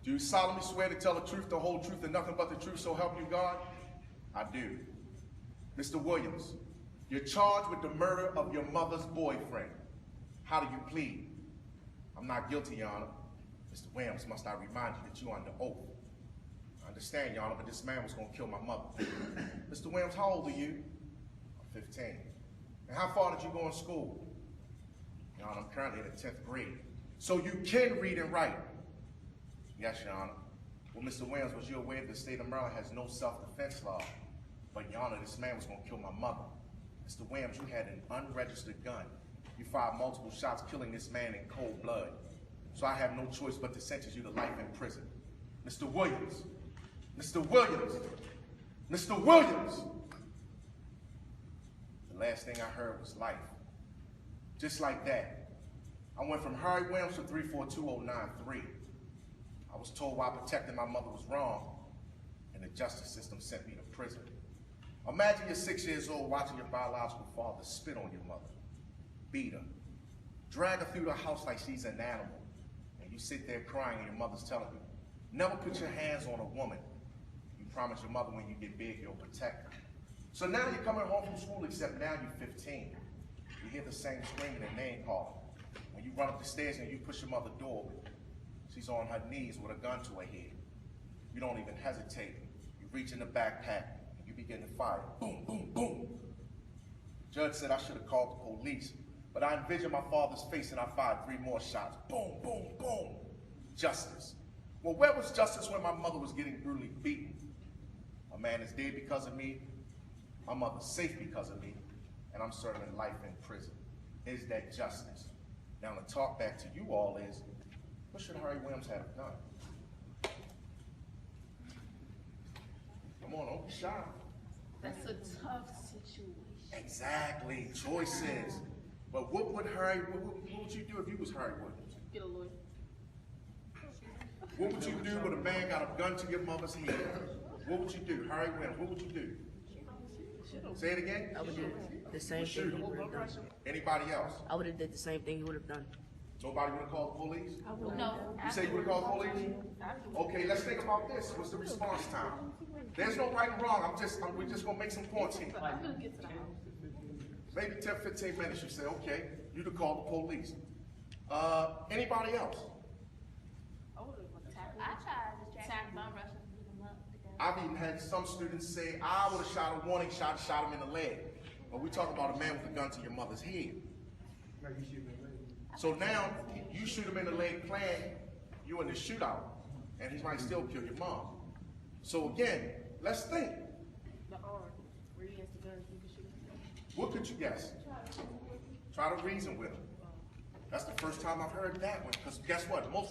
Do you solemnly swear to tell the truth, the whole truth, and nothing but the truth, so help you God? I do. Mr. Williams, you're charged with the murder of your mother's boyfriend. How do you plead? I'm not guilty, Your Honor. Mr. Williams, must I remind you that you're under oath? I understand, Your Honor, but this man was going to kill my mother. Mr. Williams, how old are you? I'm 15. And how far did you go in school? Your Honor, I'm currently in the 10th grade. So you can read and write? Yes, Your Honor. Well, Mr. Williams, was you aware that the state of Maryland has no self-defense law? But, Your Honor, this man was going to kill my mother. Mr. Williams, you had an unregistered gun. You fired multiple shots, killing this man in cold blood. So I have no choice but to sentence you to life in prison. Mr. Williams, Mr. Williams, Mr. Williams. The last thing I heard was life. Just like that, I went from Harry Williams to 342093. I was told why protecting my mother was wrong, and the justice system sent me to prison. Imagine you're 6 years old watching your biological father spit on your mother, beat her, drag her through the house like she's an animal, and you sit there crying and your mother's telling you, never put your hands on a woman. You promise your mother when you get big, you'll protect her. So now you're coming home from school, except now you're 15. You hear the same screaming and name calling. When you run up the stairs and you push your mother's door open, she's on her knees with a gun to her head. You don't even hesitate. You reach in the backpack and you begin to fire. Boom, boom, boom. Judge said I should have called the police, but I envisioned my father's face and I fired 3 more shots. Boom, boom, boom. Justice. Well, where was justice when my mother was getting brutally beaten? A man is dead because of me. My mother's safe because of me. And I'm serving life in prison. Is that justice? Now the talk back to you all is, what should Harry Williams have done? Come on, don't be shy. That's a tough situation. Exactly, choices. But what would you do if you was Harry Williams? Get a lawyer. What would you do when a man got a gun to your mother's head? What would you do? Harry Williams, what would you do? Say it again? I would do the same thing he would have done. Anybody else? I would have did the same thing he would have done. Nobody would have called the police? No. You say you would have called the police? Okay, let's think about this. What's the response time? There's no right and wrong. We're just gonna make some points here. I'm gonna get to the house. Maybe 10, 15 minutes you say, okay, you'd have called the police. Anybody else? I would have attacked bomb rushing. I've even had some students say, I would have shot a warning shot, shot him in the leg. But we talk about a man with a gun to your mother's head. So now, you shoot him in the leg playing, you in the shootout, and he might still kill your mom. So again, let's think. The arm, where he has the gun, you can shoot him. What could you guess? Try to reason with him. That's the first time I've heard that one, because guess what? Most